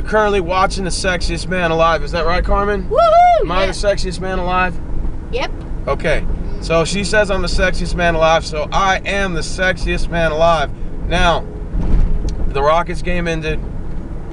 You're currently watching the sexiest man alive. Is that right, Carmen? Woohoo! Am I the sexiest man alive? Yep. Okay. So she says I'm the sexiest man alive, so I am the sexiest man alive. Now, the Rockets game ended.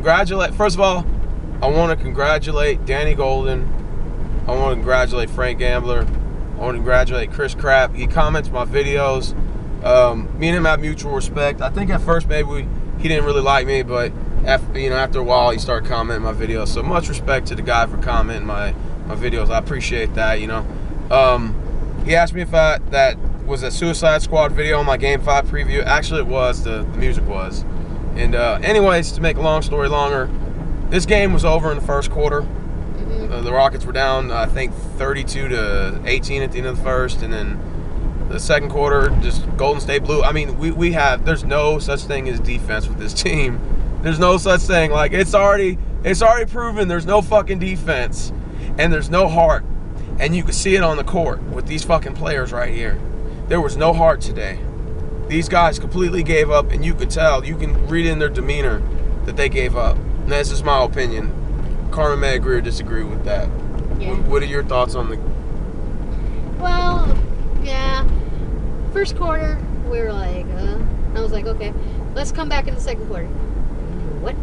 First of all, I want to congratulate Danny Golden. I want to congratulate Frank Gambler. I want to congratulate Chris Krapp. He comments my videos. Me and him have mutual respect. I think at first maybe he didn't really like me, but after a while he started commenting my videos. So much respect to the guy for commenting my videos. I appreciate that. He asked me if that was a Suicide Squad video on my Game 5 preview. Actually, it was. The music was. And anyways, to make a long story longer, this game was over in the first quarter. The Rockets were down, I think, 32-18 at the end of the first, and then the second quarter, just Golden State blew. I mean, there's no such thing as defense with this team. There's no such thing. Like, it's already proven there's no fucking defense, and there's no heart. And you can see it on the court with these fucking players right here. There was no heart today. These guys completely gave up, and you could tell. You can read in their demeanor that they gave up. And that's just my opinion. Carmen may agree or disagree with that. Yeah. What are your thoughts on the... Well, yeah. First quarter, we were like, I was like, okay, let's come back in the second quarter. What?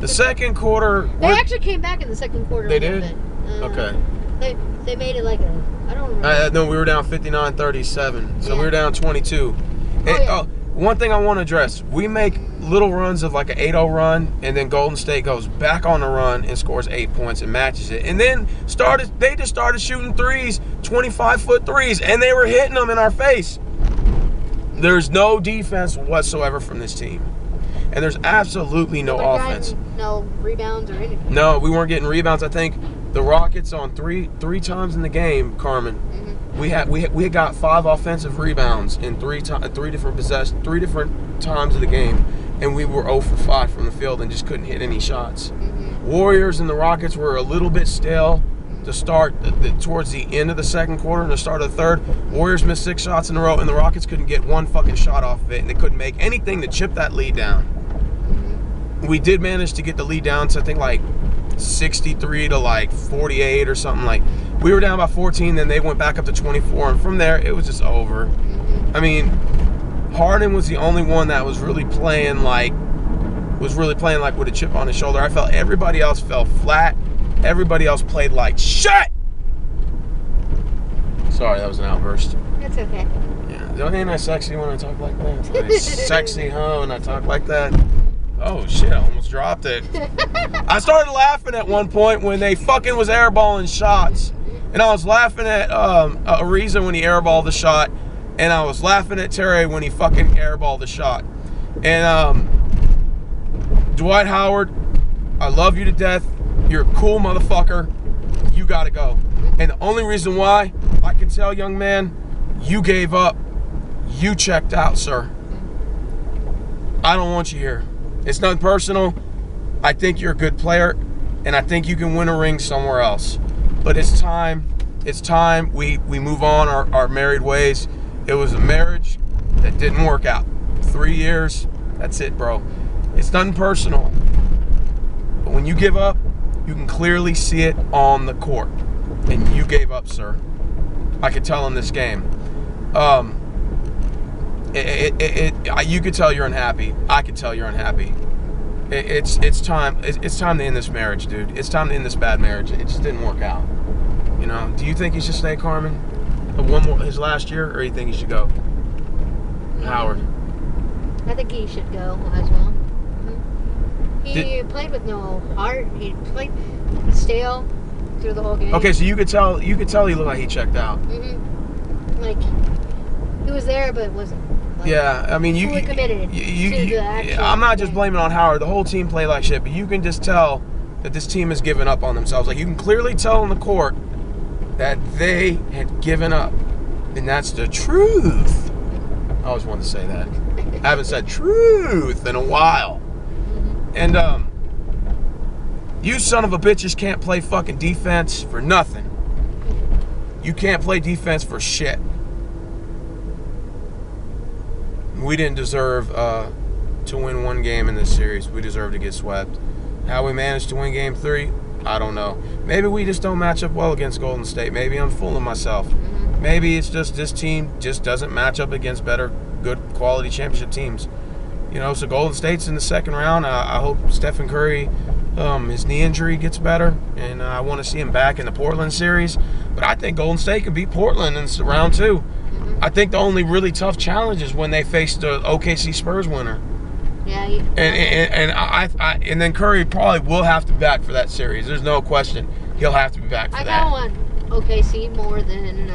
The second quarter... They actually came back in the second quarter. They did? Okay. They made it like I don't remember. No, we were down 59-37. So yeah. we were down 22. One thing I want to address. We make little runs of like an 8-0 run, and then Golden State goes back on the run and scores 8 points and matches it. And then they just started shooting threes, 25-foot threes, and they were hitting them in our face. There's no defense whatsoever from this team. And there's absolutely no offense. No rebounds or anything. No, we weren't getting rebounds. I think the Rockets on three times in the game, Carmen. We had got 5 offensive rebounds in three different times of the game, and we were 0 for 5 from the field and just couldn't hit any shots. Warriors and the Rockets were a little bit stale to start towards the end of the second quarter and the start of the third. Warriors missed 6 shots in a row, and the Rockets couldn't get one fucking shot off of it, and they couldn't make anything to chip that lead down. We did manage to get the lead down to I think like 63 to like 48 or something. Like, we were down by 14, then they went back up to 24, and from there it was just over. I mean, Harden was the only one that was really playing like with a chip on his shoulder. I felt everybody else fell flat. Everybody else played like shit. Sorry, that was an outburst. That's okay. Yeah, ain't I sexy when I talk like that? I'm sexy, huh? When I talk like that. Oh shit, I almost dropped it. I started laughing at one point when they fucking was airballing shots. And I was laughing at Ariza when he airballed the shot. And I was laughing at Terry when he fucking airballed the shot. And Dwight Howard, I love you to death. You're a cool motherfucker. You gotta go. And the only reason why I can tell, young man, you gave up. You checked out, sir. I don't want you here. It's nothing personal. I think you're a good player, and I think you can win a ring somewhere else. But it's time. It's time we move on our married ways. It was a marriage that didn't work out. 3 years, that's it, bro. It's nothing personal. But when you give up, you can clearly see it on the court. And you gave up, sir. I could tell in this game. You could tell you're unhappy. I could tell you're unhappy. It's time. It's time to end this marriage, dude. It's time to end this bad marriage. It just didn't work out. Do you think he should stay, Carmen? One more his last year, or you think he should go? Howard. I think he should go as well. He played with no heart. He played stale through the whole game. Okay, so you could tell he looked like he checked out. Like, he was there, but wasn't. Like, yeah, I mean, fully committed to the actual I'm not just game. blaming on Howard. The whole team played like shit, but you can just tell that this team has given up on themselves. Like, you can clearly tell on the court that they had given up, and that's the truth. I always wanted to say that. I haven't said truth in a while. And you son of a bitches can't play fucking defense for nothing. You can't play defense for shit. We didn't deserve to win one game in this series. We deserve to get swept. How we managed to win Game 3, I don't know. Maybe we just don't match up well against Golden State. Maybe I'm fooling myself. Maybe it's just this team just doesn't match up against better, good quality championship teams. You know, so Golden State's in the second round. I hope Stephen Curry, his knee injury gets better, and I want to see him back in the Portland series. But I think Golden State can beat Portland in round 2. I think the only really tough challenge is when they face the OKC Spurs winner. Yeah. And then Curry probably will have to be back for that series. There's no question. He'll have to be back for that. I want OKC more than.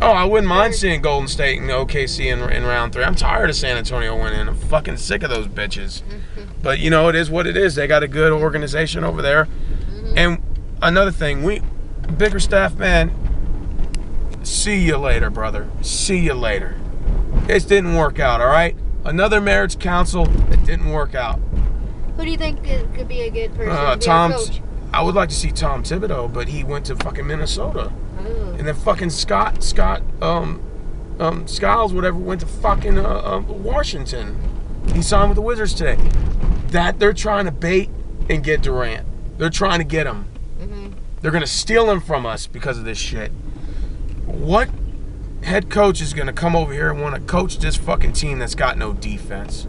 I wouldn't mind seeing Golden State and OKC in round 3. I'm tired of San Antonio winning. I'm fucking sick of those bitches. But you know, it is what it is. They got a good organization over there. And another thing, Bickerstaff, man. See you later, brother. See you later. It didn't work out, all right? Another marriage council that didn't work out. Who do you think could be a good person to be our coach? I would like to see Tom Thibodeau, but he went to fucking Minnesota. Oh. And then fucking Scott Skiles, whatever, went to fucking Washington. He signed with the Wizards today. That they're trying to bait and get Durant. They're trying to get him. They're going to steal him from us because of this shit. What head coach is going to come over here and want to coach this fucking team that's got no defense?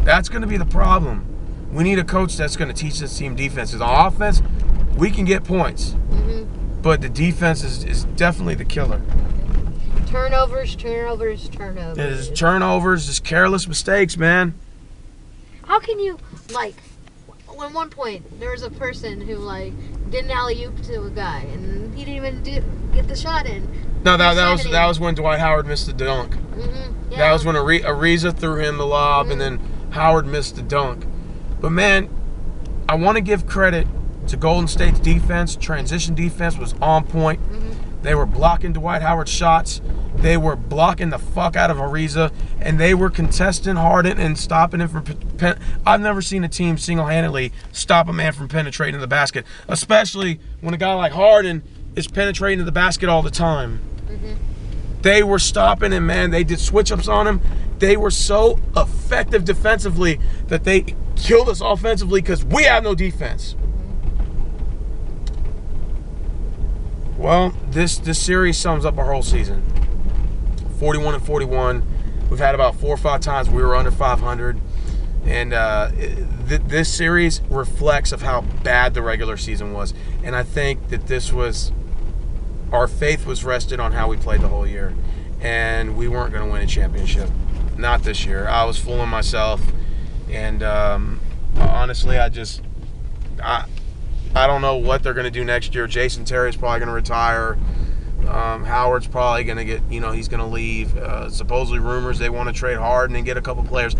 That's going to be the problem. We need a coach that's going to teach this team defense. Because on offense, we can get points. But the defense is definitely the killer. Turnovers. It is turnovers, just careless mistakes, man. How can you, like, at one point, there was a person who, like, did an alley-oop to a guy, and he didn't even get the shot in. No, that was when Dwight Howard missed the dunk. Yeah. That was when Ariza threw him the lob, and then Howard missed the dunk. But, man, I want to give credit to Golden State's defense. Transition defense was on point. They were blocking Dwight Howard's shots. They were blocking the fuck out of Ariza, and they were contesting Harden and stopping him from. I've never seen a team single-handedly stop a man from penetrating the basket, especially when a guy like Harden is penetrating to the basket all the time. They were stopping him, man. They did switch-ups on him. They were so effective defensively that they killed us offensively because we have no defense. Well, this series sums up our whole season. 41-41. We've had about 4 or 5 times we were under 500. And this series reflects of how bad the regular season was. And I think that our faith was rested on how we played the whole year. And we weren't going to win a championship. Not this year. I was fooling myself. And honestly, I don't know what they're going to do next year. Jason Terry's probably going to retire. Howard's probably going to get, he's going to leave. Supposedly rumors they want to trade Harden and get a couple players.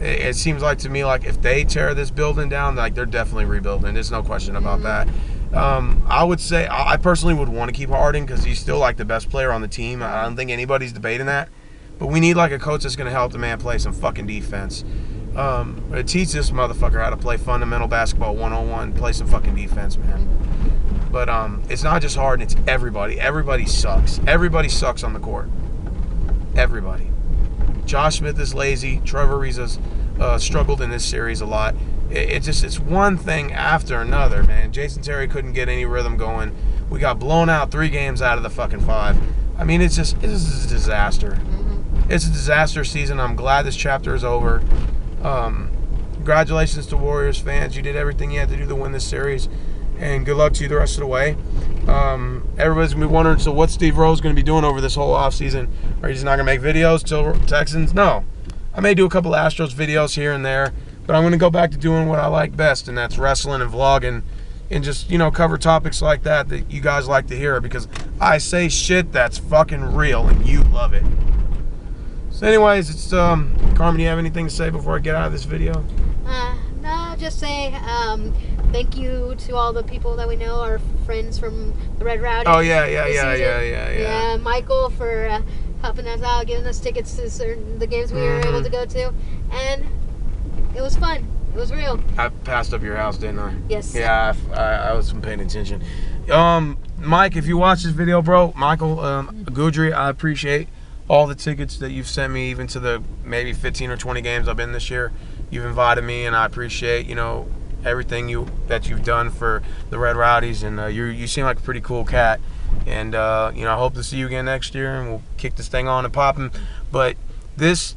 It seems like to me like if they tear this building down, like they're definitely rebuilding. There's no question about that. I would say I personally would want to keep Harden because he's still like the best player on the team. I don't think anybody's debating that. But we need like a coach that's going to help the man play some fucking defense. Teach this motherfucker how to play fundamental basketball 101, play some fucking defense, man. But it's not just Harden, it's everybody. Everybody sucks. Everybody sucks on the court. Everybody. Josh Smith is lazy. Trevor Ariza's struggled in this series a lot. It's one thing after another, man. Jason Terry couldn't get any rhythm going. We got blown out 3 games out of the fucking 5. I mean, it's a disaster. It's a disaster season. I'm glad this chapter is over. Congratulations to Warriors fans. You did everything you had to do to win this series. And good luck to you the rest of the way. Everybody's going to be wondering, so what's Steve Rose going to be doing over this whole offseason? Are you just not going to make videos till Texans? No. I may do a couple Astros videos here and there, but I'm going to go back to doing what I like best, and that's wrestling and vlogging and just, cover topics like that you guys like to hear because I say shit that's fucking real and you love it. So anyways, it's Carmen, do you have anything to say before I get out of this video? No, just say thank you to all the people that we know, our friends from the Red Rowdy. Oh yeah. Michael for helping us out, giving us tickets to the games we were able to go to, and it was fun. It was real. I passed up your house, didn't I? Yes. Yeah, I wasn't paying attention. Mike, if you watch this video, bro, Michael Goudry, I appreciate all the tickets that you've sent me, even to the maybe 15 or 20 games I've been this year. You've invited me, and I appreciate, everything that you've done for the Red Rowdies, and you seem like a pretty cool cat. And you know, I hope to see you again next year, and we'll kick this thing on and popping. But this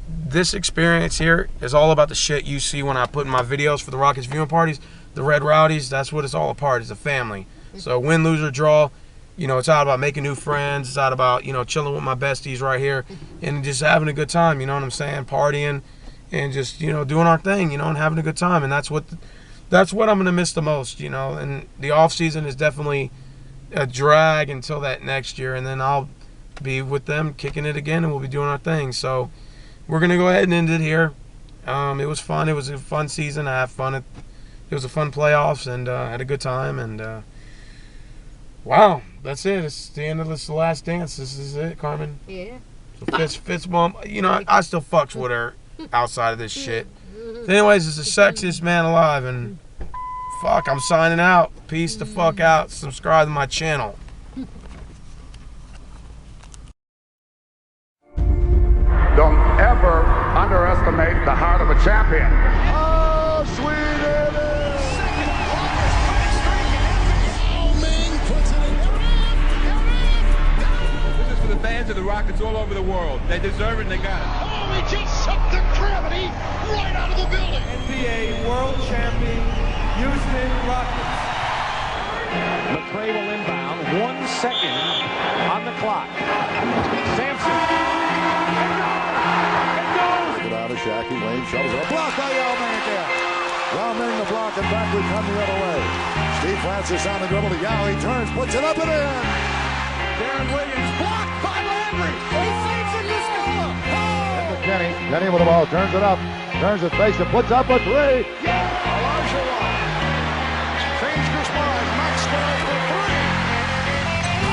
experience here is all about the shit you see when I put in my videos for the Rockets viewing parties. The Red Rowdies, that's what it's all about. It's a family. So win, lose, or draw, you know, it's all about making new friends. It's all about, you know, chilling with my besties right here and just having a good time, you know what I'm saying? Partying and just, you know, doing our thing, you know, and having a good time. And that's what I'm going to miss the most, you know. And the off season is definitely a drag until that next year, and then I'll be with them kicking it again, and we'll be doing our thing. So we're going to go ahead and end it here. It was fun. It was a fun season. I had fun. It was a fun playoffs, and I had a good time. And wow, that's it. It's the end of this last dance. This is it, Carmen. Yeah. So Fitz mom, you know, I still fucks with her outside of this shit. So anyways, it's the sexiest man alive, and fuck, I'm signing out. Peace the fuck out. Subscribe to my channel. Don't ever underestimate the heart of a champion. Oh, sweet it is! Second longest winning streak in NBA. Ming puts it in. This is for the fans of the Rockets all over the world. They deserve it and they got it. Oh, he just sucked the gravity right out of the building. NBA World Champion Houston Rockets. McRae will inbound. 1 second on the clock. Sampson. Get out of Shacky. Wayne shovels it. Blocked by Yao Ming again. Yao Ming the block and back we come the other way. Steve Francis on the dribble to Yao. He turns, puts it up and in. Darren Williams blocked by Landry. He saves it to score. Into Kenny. Kenny with the ball. Turns it up. Turns his face and puts up a three. Elijah Watt. Change your mind. Maxwell for three.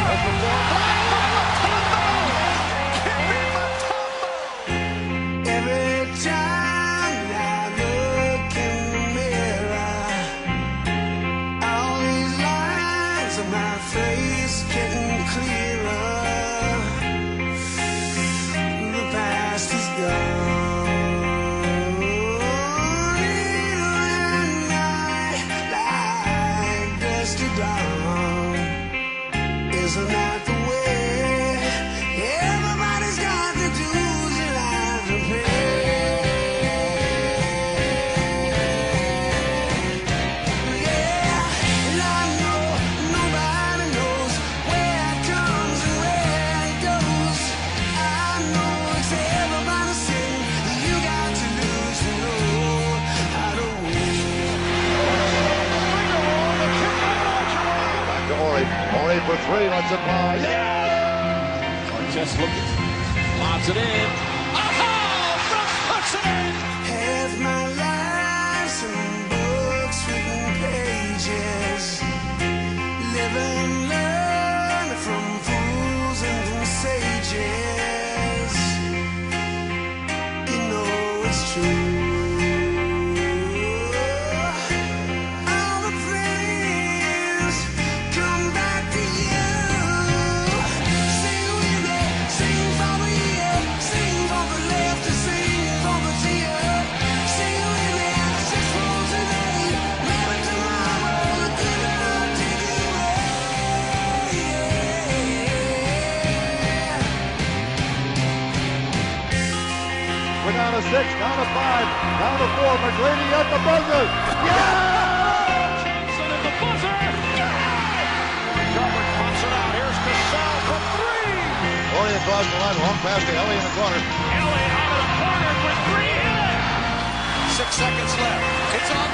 That's the ball. Every time I look in the mirror, all these lines on my face getting clearer. The past is gone, and I like dust to dawn. Isn't that the way? Everybody's got the dues and I to pay. Yeah, and I know nobody knows where it comes and where it goes. I know it's everybody's sin. You got to lose to know how to win. Back to Ori. Ori for three. Lets it fly. Yeah! Just looking. Lobs it in. Oh, Brooks puts it in. Half my life's in books, written pages. Live and learn from fools and from sages. You know it's true. All the friends come back to you. Sing with me, sing for the year, sing for the laughter, sing for the tear. Sing with me, six rolls a day, maybe tomorrow the good Lord take you away. We're down to 6, down to 5, down to 4. McGrady at the buzzer. Yeah! Johnson at the buzzer. Robert pops it out. Here's Cassell for three. Ori across the line, long pass to Ellie in the corner. Ellie out of the corner for three. Hit it. 6 seconds left. It's on